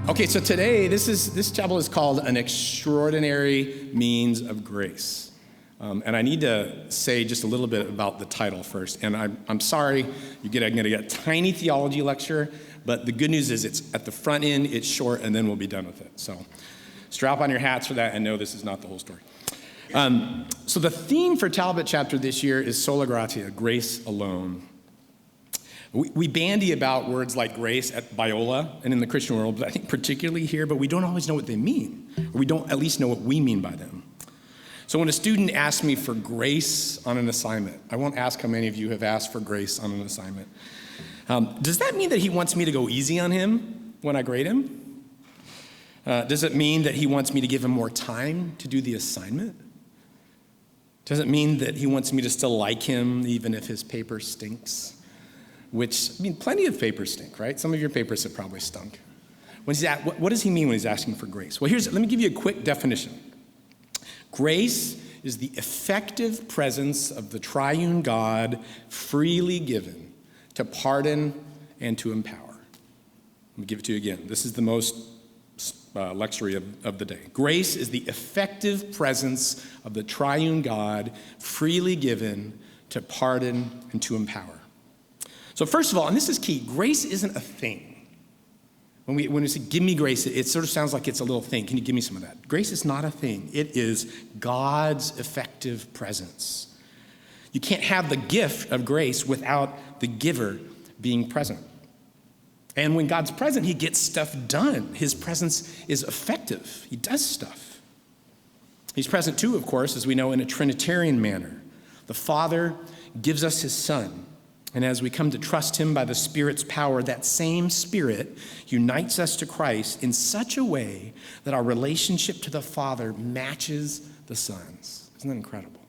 Okay, so today, this chapel is called An Extraordinary Means of Grace. And I need to say just a little bit about the title first. And I'm sorry, I'm going to get a tiny theology lecture, but the good news is it's at the front end, it's short, and then we'll be done with it. So strap on your hats for that and know this is not the whole story. So the theme for Talbot chapter this year is sola gratia, grace alone. We bandy about words like grace at Biola and in the Christian world, but I think particularly here, but we don't always know what they mean, or we don't at least know what we mean by them. So when a student asks me for grace on an assignment, I won't ask how many of you have asked for grace on an assignment. Does that mean that he wants me to go easy on him when I grade him? Does it mean that he wants me to give him more time to do the assignment? Does it mean that he wants me to still like him even if his paper stinks? Which, I mean, plenty of papers stink, right? Some of your papers have probably stunk. What does he mean when he's asking for grace? Well, let me give you a quick definition. Grace is the effective presence of the triune God freely given to pardon and to empower. Let me give it to you again. This is the most lectionary of the day. Grace is the effective presence of the triune God freely given to pardon and to empower. So first of all, and this is key, grace isn't a thing. When we say, give me grace, it sort of sounds like it's a little thing. Can you give me some of that? Grace is not a thing. It is God's effective presence. You can't have the gift of grace without the giver being present. And when God's present, he gets stuff done. His presence is effective. He does stuff. He's present too, of course, as we know, in a Trinitarian manner. The Father gives us his Son. And as we come to trust him by the Spirit's power, that same Spirit unites us to Christ in such a way that our relationship to the Father matches the Son's. Isn't that incredible?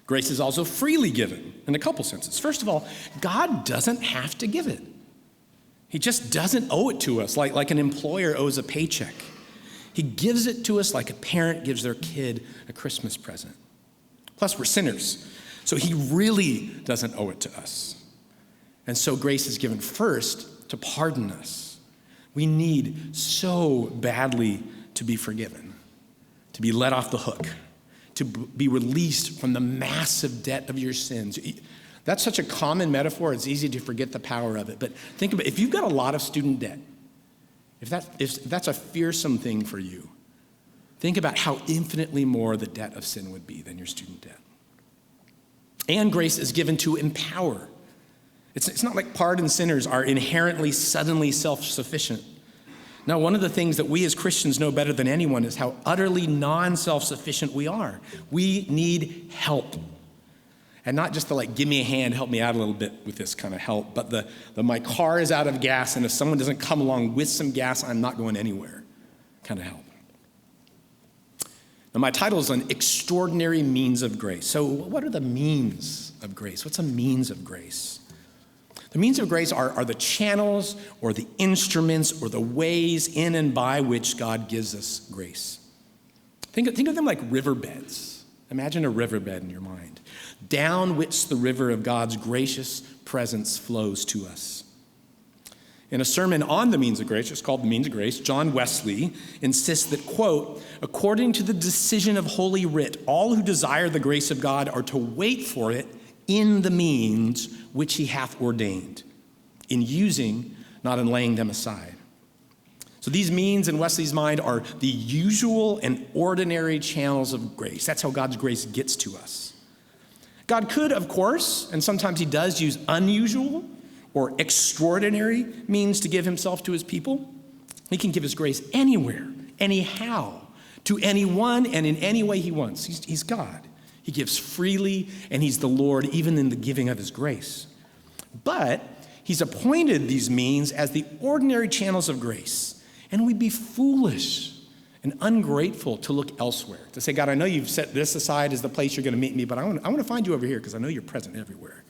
Grace is also freely given in a couple senses. First of all, God doesn't have to give it. He just doesn't owe it to us like an employer owes a paycheck. He gives it to us like a parent gives their kid a Christmas present. Plus, we're sinners. So he really doesn't owe it to us. And so grace is given first to pardon us. We need so badly to be forgiven, to be let off the hook, to be released from the massive debt of your sins. That's such a common metaphor, it's easy to forget the power of it. But think about it, if you've got a lot of student debt, if that's a fearsome thing for you, think about how infinitely more the debt of sin would be than your student debt. And grace is given to empower. It's not like pardoned sinners are inherently, suddenly self-sufficient. Now, one of the things that we as Christians know better than anyone is how utterly non-self-sufficient we are. We need help. And not just the give me a hand, help me out a little bit with this kind of help, but the my car is out of gas, and if someone doesn't come along with some gas, I'm not going anywhere kind of help. Now, my title is An Extraordinary Means of Grace. So what are the means of grace? What's a means of grace? The means of grace are the channels or the instruments or the ways in and by which God gives us grace. Think of them like riverbeds. Imagine a riverbed in your mind, down which the river of God's gracious presence flows to us. In a sermon on the means of grace, it's called The Means of Grace, John Wesley insists that, quote, according to the decision of Holy Writ, all who desire the grace of God are to wait for it in the means which he hath ordained, in using, not in laying them aside. So these means in Wesley's mind are the usual and ordinary channels of grace. That's how God's grace gets to us. God could, of course, and sometimes he does, use unusual or extraordinary means to give himself to his people. He can give his grace anywhere, anyhow, to anyone and in any way he wants. He's God. He gives freely, and he's the Lord even in the giving of his grace. But he's appointed these means as the ordinary channels of grace, and we'd be foolish and ungrateful to look elsewhere, to say, God, I know you've set this aside as the place you're going to meet me, but I want to find you over here because I know you're present everywhere.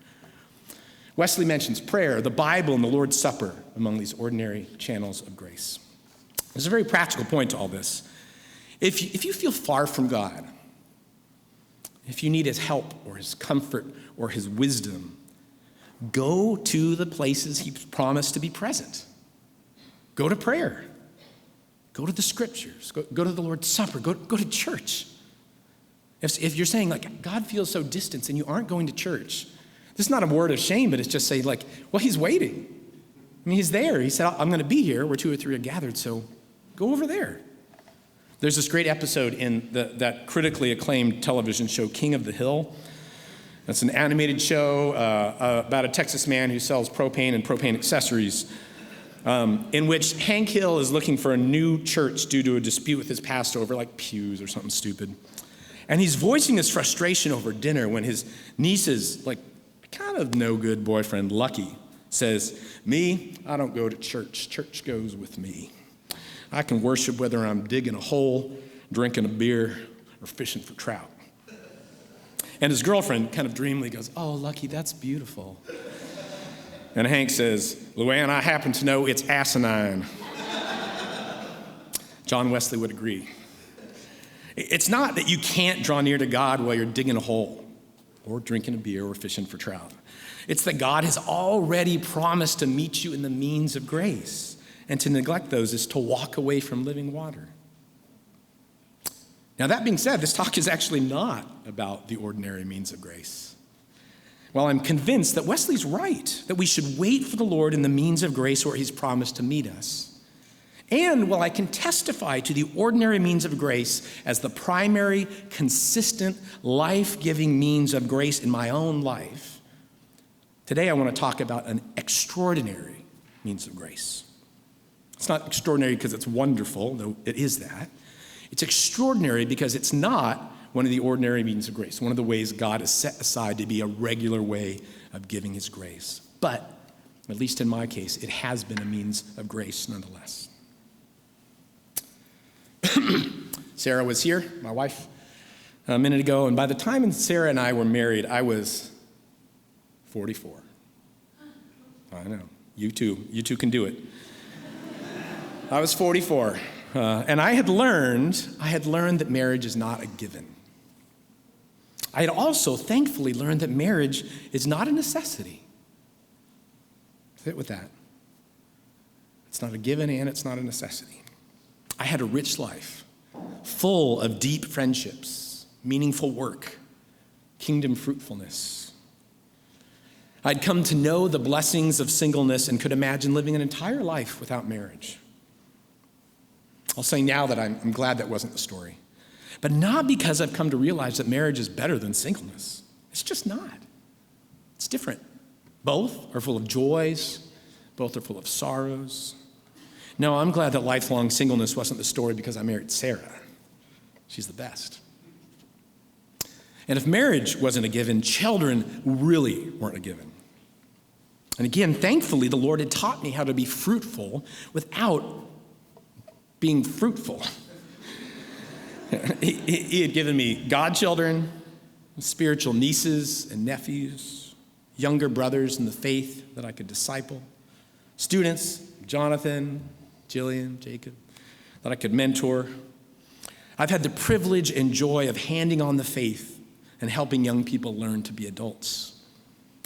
Wesley mentions prayer, the Bible, and the Lord's Supper among these ordinary channels of grace. There's a very practical point to all this. If you feel far from God, if you need his help or his comfort or his wisdom, go to the places he's promised to be present. Go to prayer. Go to the scriptures. Go to the Lord's Supper. Go to church. If you're saying, like, God feels so distant and you aren't going to church, this is not a word of shame, but it's just saying, like, well, he's waiting. I mean, he's there. He said, I'm going to be here where 2 or 3 are gathered, so go over there. There's this great episode in that critically acclaimed television show, King of the Hill. That's an animated show about a Texas man who sells propane and propane accessories, in which Hank Hill is looking for a new church due to a dispute with his pastor over, like, pews or something stupid. And he's voicing his frustration over dinner when his niece's, like, kind of no good boyfriend, Lucky, says, me, I don't go to church. Church goes with me. I can worship whether I'm digging a hole, drinking a beer, or fishing for trout. And his girlfriend kind of dreamily goes, oh, Lucky, that's beautiful. And Hank says, Luann, I happen to know it's asinine. John Wesley would agree. It's not that you can't draw near to God while you're digging a hole or drinking a beer or fishing for trout. It's that God has already promised to meet you in the means of grace, and to neglect those is to walk away from living water. Now, that being said, this talk is actually not about the ordinary means of grace. While I'm convinced that Wesley's right, that we should wait for the Lord in the means of grace where he's promised to meet us, and while I can testify to the ordinary means of grace as the primary, consistent, life-giving means of grace in my own life, today I want to talk about an extraordinary means of grace. It's not extraordinary because it's wonderful, though it is that. It's extraordinary because it's not one of the ordinary means of grace, one of the ways God has set aside to be a regular way of giving his grace. But, at least in my case, it has been a means of grace nonetheless. Sarah was here, my wife, a minute ago, and by the time Sarah and I were married, I was 44. I know, you too can do it. I was 44, and I had learned that marriage is not a given. I had also, thankfully, learned that marriage is not a necessity. Sit with that. It's not a given and it's not a necessity. I had a rich life, full of deep friendships, meaningful work, kingdom fruitfulness. I'd come to know the blessings of singleness and could imagine living an entire life without marriage. I'll say now that I'm glad that wasn't the story, but not because I've come to realize that marriage is better than singleness. It's just not. It's different. Both are full of joys. Both are full of sorrows. No, I'm glad that lifelong singleness wasn't the story because I married Sarah. She's the best. And if marriage wasn't a given, children really weren't a given. And again, thankfully, the Lord had taught me how to be fruitful without being fruitful. He had given me godchildren, spiritual nieces and nephews, younger brothers in the faith that I could disciple, students, Jonathan, Jillian, Jacob, that I could mentor. I've had the privilege and joy of handing on the faith and helping young people learn to be adults.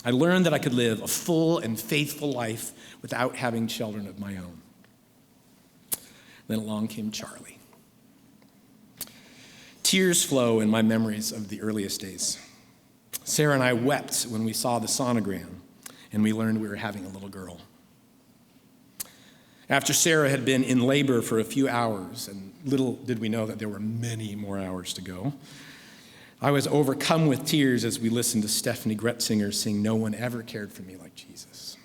I learned that I could live a full and faithful life without having children of my own. Then along came Charlie. Tears flow in my memories of the earliest days. Sarah and I wept when we saw the sonogram and we learned we were having a little girl. After Sarah had been in labor for a few hours, and little did we know that there were many more hours to go, I was overcome with tears as we listened to Stephanie Gretzinger sing, "No One Ever Cared for Me Like Jesus."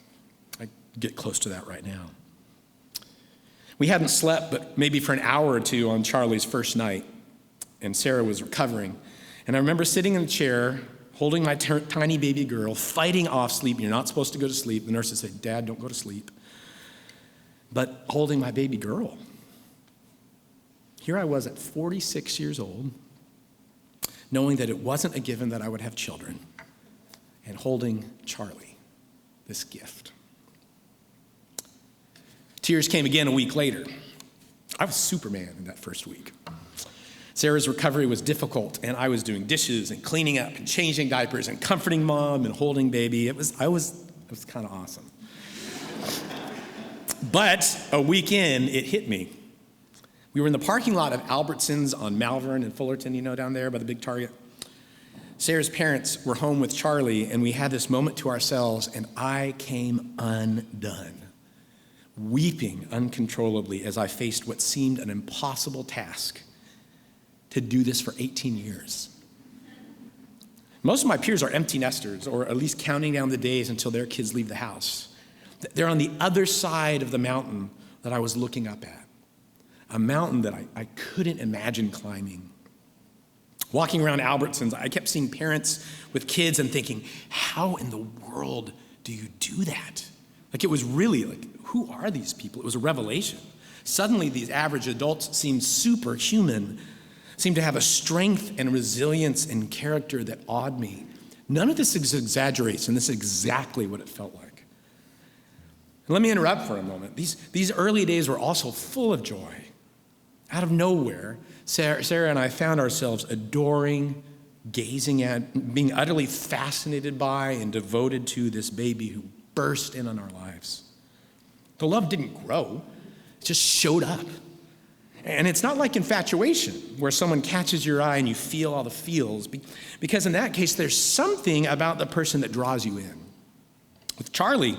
I get close to that right now. We hadn't slept but maybe for an hour or two on Charlie's first night, and Sarah was recovering. And I remember sitting in a chair, holding my tiny baby girl, fighting off sleep. You're not supposed to go to sleep. The nurses said, "Dad, don't go to sleep." But holding my baby girl. Here I was at 46 years old, knowing that it wasn't a given that I would have children, and holding Charlie, this gift. Tears came again a week later. I was Superman in that first week. Sarah's recovery was difficult, and I was doing dishes and cleaning up and changing diapers and comforting mom and holding baby. It was kind of awesome. But a week in, it hit me. We were in the parking lot of Albertsons on Malvern and Fullerton, down there by the big Target. Sarah's parents were home with Charlie, and we had this moment to ourselves, and I came undone, weeping uncontrollably as I faced what seemed an impossible task to do this for 18 years. Most of my peers are empty nesters, or at least counting down the days until their kids leave the house. They're on the other side of the mountain that I was looking up at, a mountain that I couldn't imagine climbing. Walking around Albertsons, I kept seeing parents with kids and thinking, how in the world do you do that? It was really who are these people? It was a revelation. Suddenly, these average adults seemed superhuman, seemed to have a strength and resilience and character that awed me. None of this is exaggeration. This is exactly what it felt like. And let me interrupt for a moment. These early days were also full of joy. Out of nowhere, Sarah and I found ourselves adoring, gazing at, being utterly fascinated by and devoted to this baby who burst in on our lives. The love didn't grow, it just showed up. And it's not like infatuation, where someone catches your eye and you feel all the feels, because in that case, there's something about the person that draws you in. With Charlie,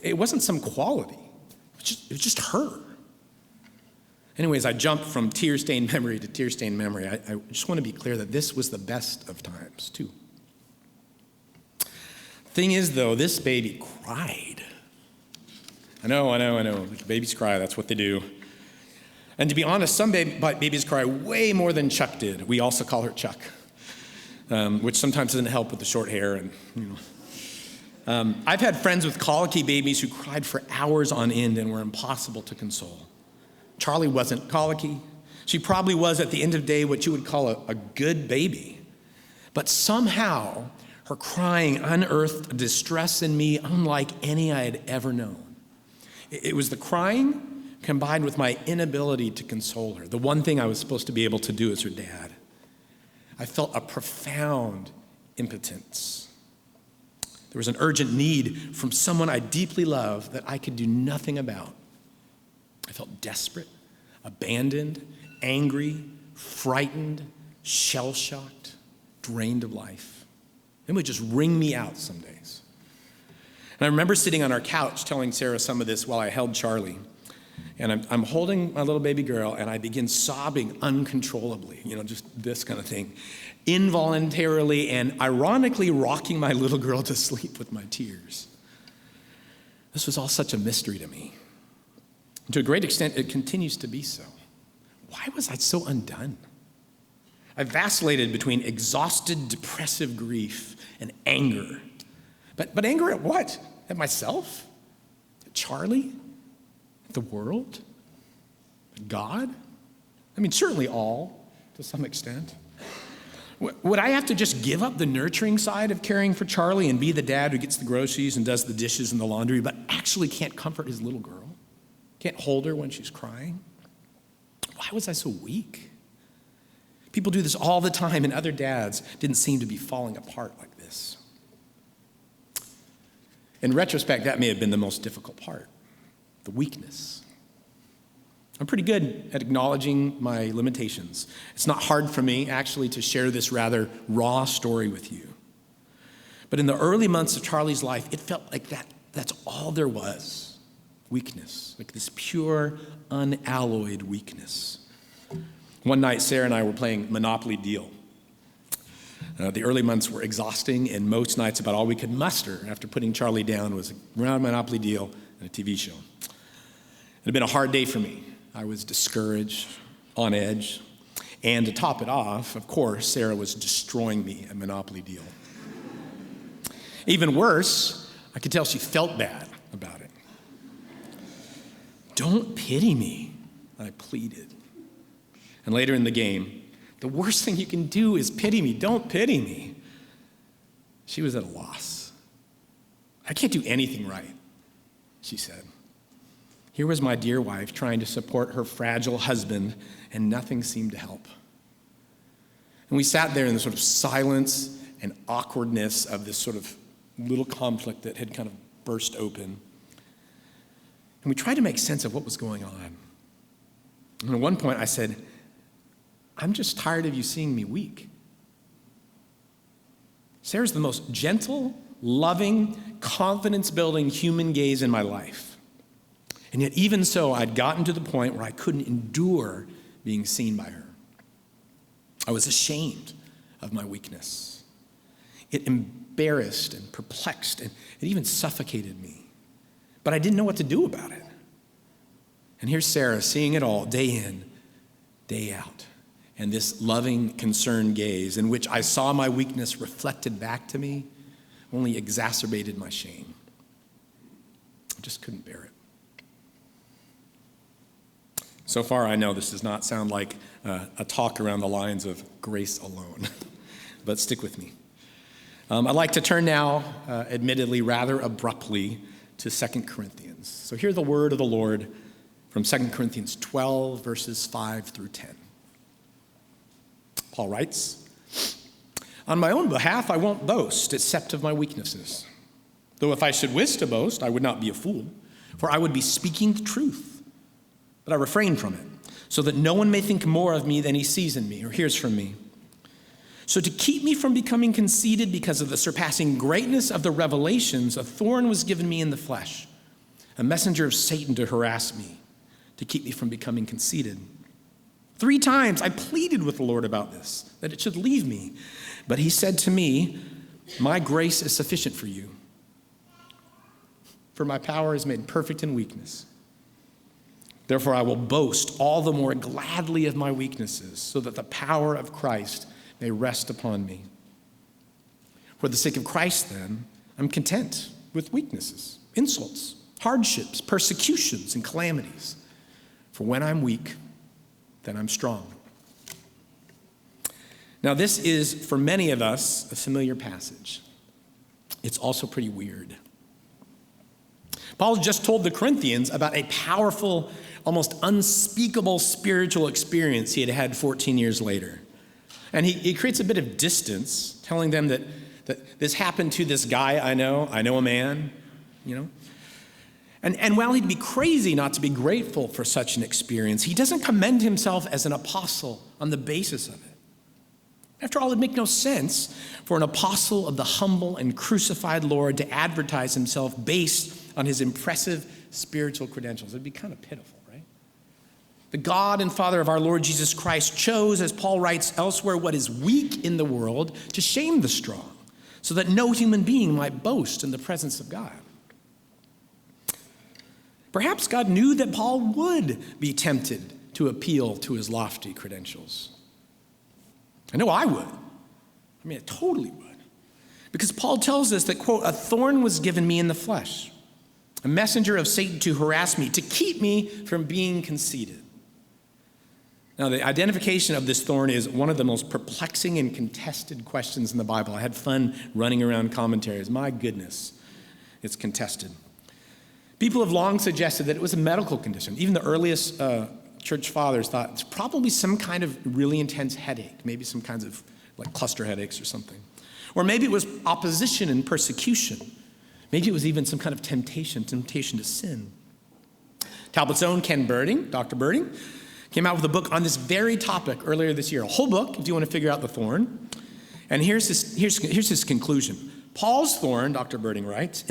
it wasn't some quality, it was just her. Anyways, I jumped from tear-stained memory to tear-stained memory. I just want to be clear that this was the best of times, too. Thing is, though, this baby cried. I know. Babies cry, that's what they do. And to be honest, some babies cry way more than Chuck did. We also call her Chuck, which sometimes doesn't help with the short hair. I've had friends with colicky babies who cried for hours on end and were impossible to console. Charlie wasn't colicky. She probably was, at the end of the day, what you would call a good baby. But somehow, her crying unearthed a distress in me unlike any I had ever known. It was the crying combined with my inability to console her, the one thing I was supposed to be able to do as her dad. I felt a profound impotence. There was an urgent need from someone I deeply loved that I could do nothing about. I felt desperate, abandoned, angry, frightened, shell-shocked, drained of life. It would just wring me out some days. And I remember sitting on our couch telling Sarah some of this while I held Charlie. And I'm holding my little baby girl, and I begin sobbing uncontrollably, just this kind of thing, involuntarily and ironically rocking my little girl to sleep with my tears. This was all such a mystery to me. To a great extent, it continues to be so. Why was I so undone? I vacillated between exhausted, depressive grief and anger. But anger at what? At myself? At Charlie? At the world? At God? Certainly all, to some extent. Would I have to just give up the nurturing side of caring for Charlie and be the dad who gets the groceries and does the dishes and the laundry, but actually can't comfort his little girl? Can't hold her when she's crying? Why was I so weak? People do this all the time, and other dads didn't seem to be falling apart like this. In retrospect, that may have been the most difficult part, the weakness. I'm pretty good at acknowledging my limitations. It's not hard for me, actually, to share this rather raw story with you. But in the early months of Charlie's life, it felt like that's all there was. Weakness, like this pure, unalloyed weakness. One night, Sarah and I were playing Monopoly Deal. The early months were exhausting, and most nights about all we could muster after putting Charlie down was a round Monopoly Deal and a TV show. It had been a hard day for me. I was discouraged, on edge, and to top it off, of course, Sarah was destroying me at Monopoly Deal. Even worse, I could tell she felt bad about it. Don't pity me, I pleaded. And later in the game, the worst thing you can do is pity me. Don't pity me. She was at a loss. I can't do anything right, she said. Here was my dear wife trying to support her fragile husband, and nothing seemed to help. And we sat there in the sort of silence and awkwardness of this sort of little conflict that had kind of burst open. And we tried to make sense of what was going on. And at one point I said, I'm just tired of you seeing me weak. Sarah's the most gentle, loving, confidence-building human gaze in my life. And yet even so, I'd gotten to the point where I couldn't endure being seen by her. I was ashamed of my weakness. It embarrassed and perplexed, and it even suffocated me. But I didn't know what to do about it. And here's Sarah seeing it all day in, day out. And this loving, concerned gaze in which I saw my weakness reflected back to me only exacerbated my shame. I just couldn't bear it. So far, I know this does not sound like a talk around the lines of grace alone, but stick with me. I'd like to turn now, admittedly rather abruptly, to 2 Corinthians. So hear the word of the Lord from 2 Corinthians 12, verses 5 through 10. Paul writes, "On my own behalf, I won't boast except of my weaknesses. Though if I should wish to boast, I would not be a fool, for I would be speaking the truth. But I refrain from it, so that no one may think more of me than he sees in me or hears from me. So to keep me from becoming conceited because of the surpassing greatness of the revelations, a thorn was given me in the flesh, a messenger of Satan to harass me, to keep me from becoming conceited. 3 times I pleaded with the Lord about this, that it should leave me. But he said to me, 'My grace is sufficient for you, for my power is made perfect in weakness. Therefore I will boast all the more gladly of my weaknesses, so that the power of Christ may rest upon me. For the sake of Christ, then, I'm content with weaknesses, insults, hardships, persecutions, and calamities. For when I'm weak, then I'm strong.'" Now, this is, for many of us, a familiar passage. It's also pretty weird. Paul just told the Corinthians about a powerful, almost unspeakable spiritual experience he had had 14 years later. And he creates a bit of distance, telling them that this happened to this guy I know a man, you know. And while he'd be crazy not to be grateful for such an experience, he doesn't commend himself as an apostle on the basis of it. After all, it'd make no sense for an apostle of the humble and crucified Lord to advertise himself based on his impressive spiritual credentials. It'd be kind of pitiful, right? The God and Father of our Lord Jesus Christ chose, as Paul writes elsewhere, what is weak in the world to shame the strong, so that no human being might boast in the presence of God. Perhaps God knew that Paul would be tempted to appeal to his lofty credentials. I know I would. I mean, I totally would. Because Paul tells us that, quote, "A thorn was given me in the flesh, a messenger of Satan to harass me, to keep me from being conceited." Now, the identification of this thorn is one of the most perplexing and contested questions in the Bible. I had fun running around commentaries. My goodness, it's contested. People have long suggested that it was a medical condition. Even the earliest church fathers thought it's probably some kind of really intense headache, maybe some kinds of like cluster headaches or something. Or maybe it was opposition and persecution. Maybe it was even some kind of temptation to sin. Talbot's own Ken Birding, Dr. Birding, came out with a book on this very topic earlier this year, a whole book if you want to figure out the thorn. And here's his conclusion. Paul's thorn, Dr. Birding writes,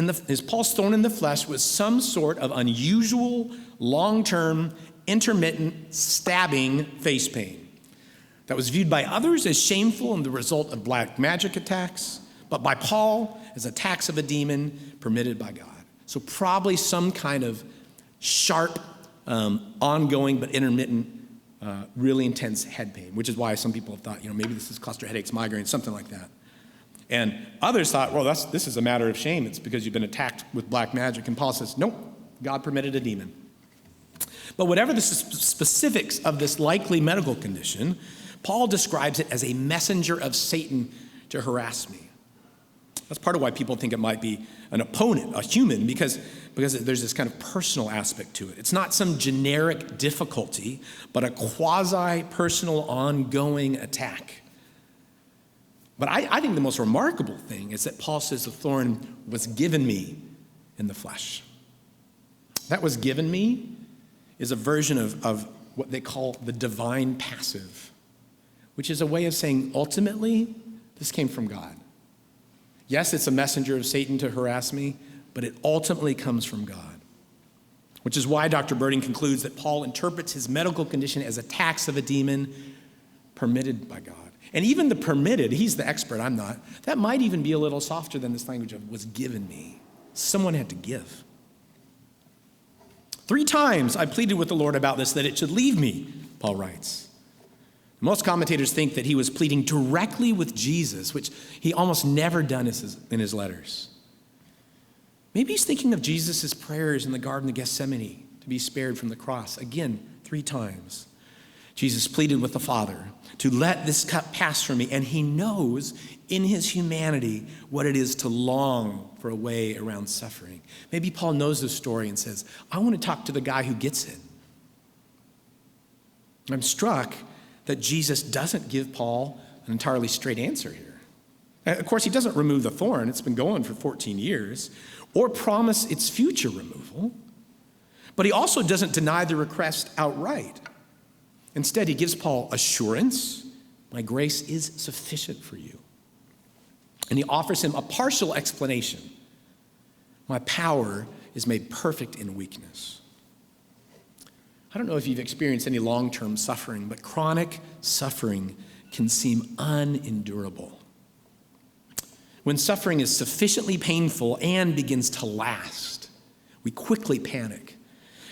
Paul's thorn in the flesh was some sort of unusual, long-term, intermittent, stabbing face pain that was viewed by others as shameful and the result of black magic attacks, but by Paul as attacks of a demon permitted by God. So probably some kind of sharp, ongoing but intermittent, really intense head pain, which is why some people have thought, maybe this is cluster headaches, migraines, something like that. And others thought, well, this is a matter of shame. It's because you've been attacked with black magic. And Paul says, nope, God permitted a demon. But whatever the specifics of this likely medical condition, Paul describes it as a messenger of Satan to harass me. That's part of why people think it might be an opponent, a human, because there's this kind of personal aspect to it. It's not some generic difficulty, but a quasi-personal ongoing attack. But I think the most remarkable thing is that Paul says the thorn was given me in the flesh. That was given me is a version of what they call the divine passive, which is a way of saying, ultimately, this came from God. Yes, it's a messenger of Satan to harass me, but it ultimately comes from God. Which is why Dr. Birding concludes that Paul interprets his medical condition as attacks of a demon permitted by God. And even the permitted, he's the expert, I'm not, that might even be a little softer than this language of was given me. Someone had to give. 3 times I pleaded with the Lord about this, that it should leave me, Paul writes. Most commentators think that he was pleading directly with Jesus, which he almost never done in his letters. Maybe he's thinking of Jesus' prayers in the Garden of Gethsemane to be spared from the cross. Again, 3 times. Jesus pleaded with the Father to let this cup pass from me, and he knows in his humanity what it is to long for a way around suffering. Maybe Paul knows this story and says, I want to talk to the guy who gets it. I'm struck that Jesus doesn't give Paul an entirely straight answer here. Of course, he doesn't remove the thorn. It's been going for 14 years, or promise its future removal. But he also doesn't deny the request outright. Instead, he gives Paul assurance, my grace is sufficient for you. And he offers him a partial explanation. My power is made perfect in weakness. I don't know if you've experienced any long-term suffering, but chronic suffering can seem unendurable. When suffering is sufficiently painful and begins to last, we quickly panic,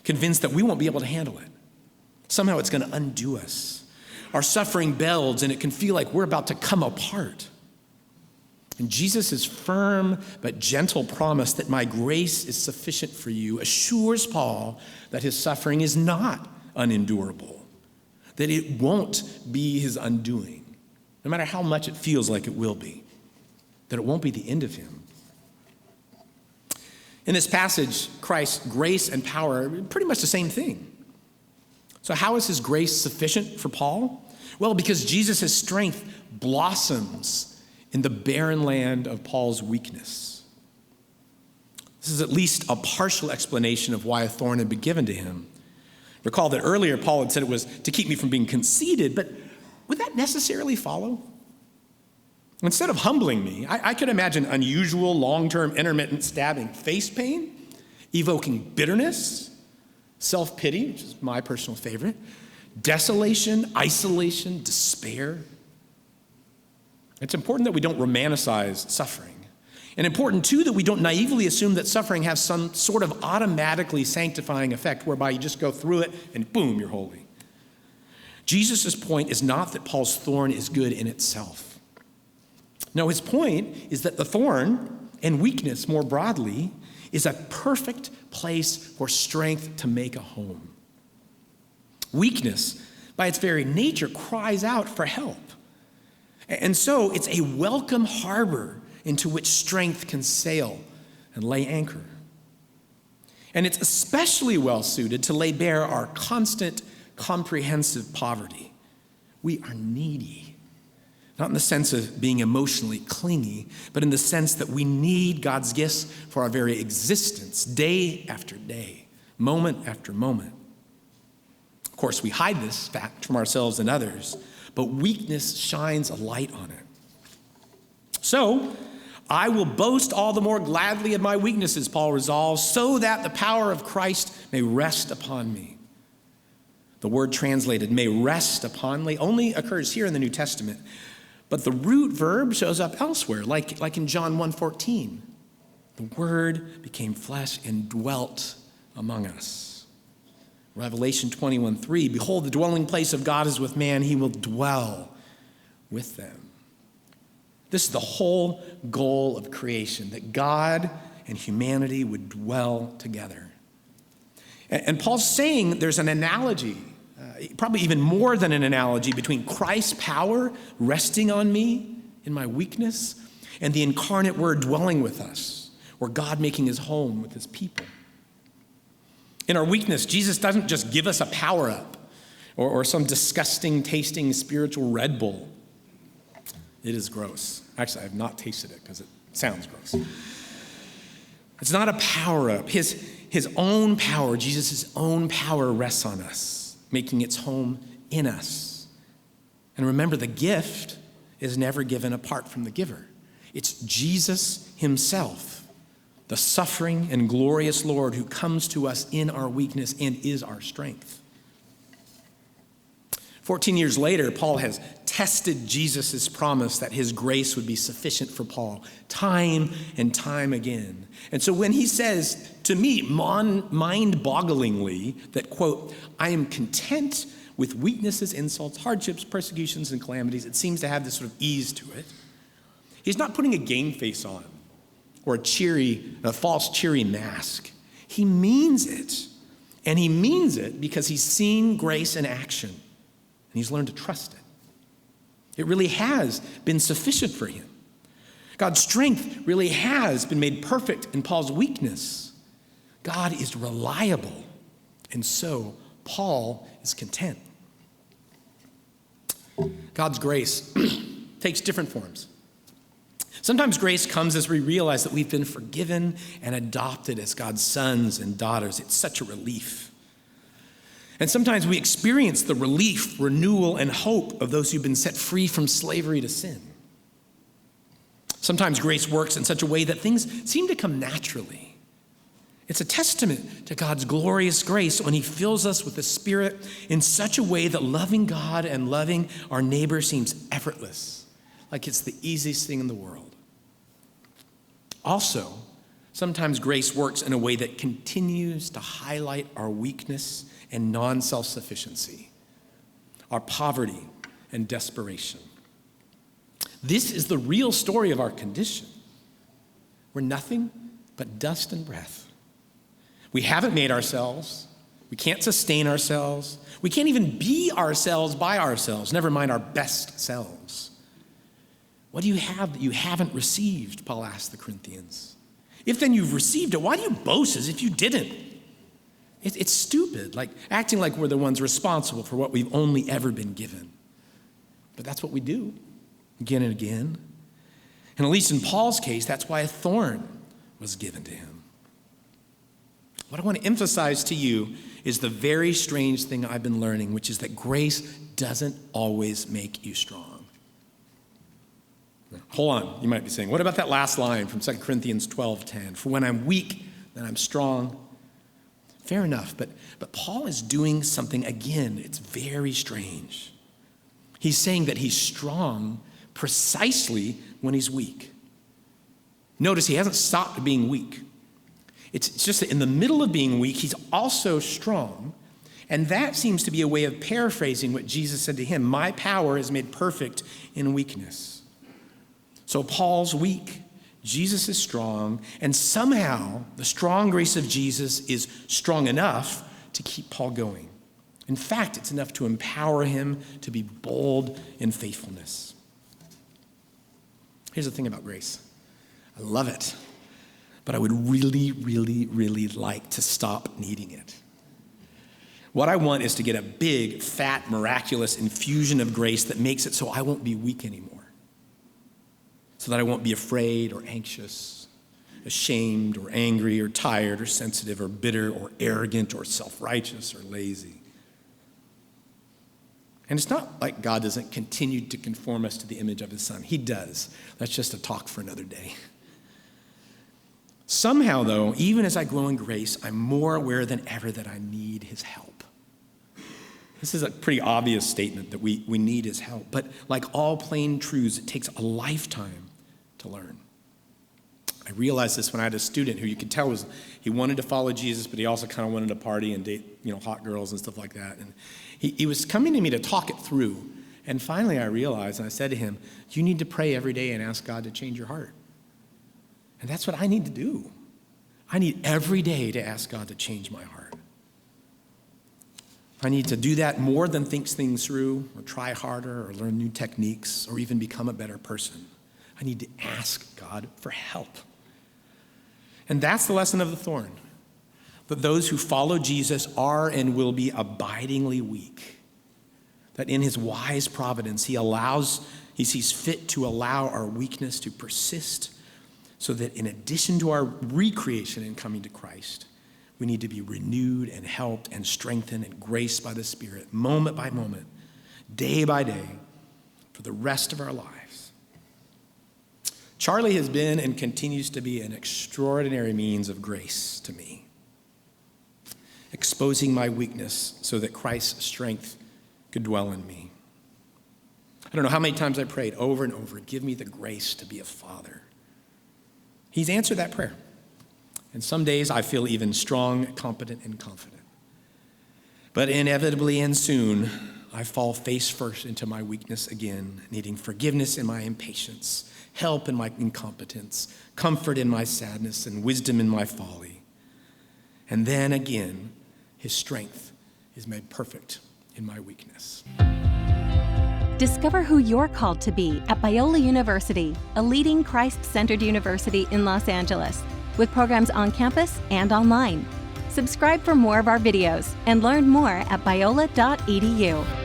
convinced that we won't be able to handle it. Somehow it's going to undo us. Our suffering builds, and it can feel like we're about to come apart. And Jesus' firm but gentle promise that my grace is sufficient for you assures Paul that his suffering is not unendurable, that it won't be his undoing, no matter how much it feels like it will be, that it won't be the end of him. In this passage, Christ's grace and power are pretty much the same thing. So how is his grace sufficient for Paul? Well, because Jesus' strength blossoms in the barren land of Paul's weakness. This is at least a partial explanation of why a thorn had been given to him. Recall that earlier Paul had said it was to keep me from being conceited, but would that necessarily follow? Instead of humbling me, I could imagine unusual, long-term, intermittent stabbing face pain, evoking bitterness, self-pity, which is my personal favorite, desolation, isolation, despair. It's important that we don't romanticize suffering. And important, too, that we don't naively assume that suffering has some sort of automatically sanctifying effect whereby you just go through it and boom, you're holy. Jesus' point is not that Paul's thorn is good in itself. No, his point is that the thorn and weakness more broadly is a perfect place for strength to make a home. Weakness, by its very nature, cries out for help. And so it's a welcome harbor into which strength can sail and lay anchor. And it's especially well suited to lay bare our constant, comprehensive poverty. We are needy. Not in the sense of being emotionally clingy, but in the sense that we need God's gifts for our very existence, day after day, moment after moment. Of course, we hide this fact from ourselves and others, but weakness shines a light on it. So, I will boast all the more gladly of my weaknesses, Paul resolves, so that the power of Christ may rest upon me. The word translated, may rest upon me, only occurs here in the New Testament. But the root verb shows up elsewhere, like in John 1:14. The Word became flesh and dwelt among us. Revelation 21:3, behold, the dwelling place of God is with man. He will dwell with them. This is the whole goal of creation, that God and humanity would dwell together. And Paul's saying there's an analogy, probably even more than an analogy, between Christ's power resting on me in my weakness and the incarnate Word dwelling with us, or God making his home with his people. In our weakness, Jesus doesn't just give us a power-up or some disgusting tasting spiritual Red Bull. It is gross. Actually, I have not tasted it because it sounds gross. It's not a power-up. His his own power, Jesus' own power rests on us, making its home in us. And remember, the gift is never given apart from the giver. It's Jesus himself, the suffering and glorious Lord who comes to us in our weakness and is our strength. 14 years later, Paul has tested Jesus' promise that his grace would be sufficient for Paul time and time again. And so when he says to me, mind-bogglingly, that, quote, I am content with weaknesses, insults, hardships, persecutions, and calamities, it seems to have this sort of ease to it. He's not putting a game face on or a false cheery mask. He means it. And he means it because he's seen grace in action. And he's learned to trust it. It really has been sufficient for him. God's strength really has been made perfect in Paul's weakness. God is reliable. And so Paul is content. God's grace takes different forms. Sometimes grace comes as we realize that we've been forgiven and adopted as God's sons and daughters. It's such a relief. And sometimes we experience the relief, renewal, and hope of those who've been set free from slavery to sin. Sometimes grace works in such a way that things seem to come naturally. It's a testament to God's glorious grace when he fills us with the Spirit in such a way that loving God and loving our neighbor seems effortless, like it's the easiest thing in the world. Also, sometimes grace works in a way that continues to highlight our weakness and non-self-sufficiency, our poverty and desperation. This is the real story of our condition. We're nothing but dust and breath. We haven't made ourselves. We can't sustain ourselves. We can't even be ourselves by ourselves, never mind our best selves. What do you have that you haven't received? Paul asked the Corinthians. If then you've received it, why do you boast as if you didn't? It's stupid, like acting like we're the ones responsible for what we've only ever been given. But that's what we do again and again. And at least in Paul's case, that's why a thorn was given to him. What I want to emphasize to you is the very strange thing I've been learning, which is that grace doesn't always make you strong. Now, hold on, you might be saying, what about that last line from 2 Corinthians 12:10? For when I'm weak, then I'm strong. Fair enough, but Paul is doing something again. It's very strange. He's saying that he's strong precisely when he's weak. Notice he hasn't stopped being weak. It's just that in the middle of being weak, he's also strong. And that seems to be a way of paraphrasing what Jesus said to him. My power is made perfect in weakness. So Paul's weak, Jesus is strong, and somehow the strong grace of Jesus is strong enough to keep Paul going. In fact, it's enough to empower him to be bold in faithfulness. Here's the thing about grace. I love it, but I would really, really, really like to stop needing it. What I want is to get a big, fat, miraculous infusion of grace that makes it so I won't be weak anymore. So that I won't be afraid or anxious, ashamed or angry or tired or sensitive or bitter or arrogant or self-righteous or lazy. And it's not like God doesn't continue to conform us to the image of his Son. He does. That's just a talk for another day. Somehow, though, even as I grow in grace, I'm more aware than ever that I need his help. This is a pretty obvious statement that we need his help. But like all plain truths, it takes a lifetime to learn. I realized this when I had a student who you could tell he wanted to follow Jesus, but he also kind of wanted to party and date, hot girls and stuff like that. And he was coming to me to talk it through. And finally I realized, and I said to him, you need to pray every day and ask God to change your heart. And that's what I need to do. I need every day to ask God to change my heart. I need to do that more than think things through or try harder or learn new techniques or even become a better person. I need to ask God for help. And that's the lesson of the thorn. That those who follow Jesus are and will be abidingly weak. That in his wise providence, he sees fit to allow our weakness to persist so that in addition to our recreation in coming to Christ, We need to be renewed and helped and strengthened and graced by the Spirit, moment by moment, day by day, for the rest of our lives. Charlie has been and continues to be an extraordinary means of grace to me, exposing my weakness so that Christ's strength could dwell in me. I don't know how many times I prayed over and over, give me the grace to be a father. He's answered that prayer. And some days I feel even strong, competent, and confident. But inevitably and soon, I fall face first into my weakness again, needing forgiveness in my impatience, help in my incompetence, comfort in my sadness, and wisdom in my folly. And then again, his strength is made perfect in my weakness. Discover who you're called to be at Biola University, a leading Christ-centered university in Los Angeles, with programs on campus and online. Subscribe for more of our videos and learn more at biola.edu.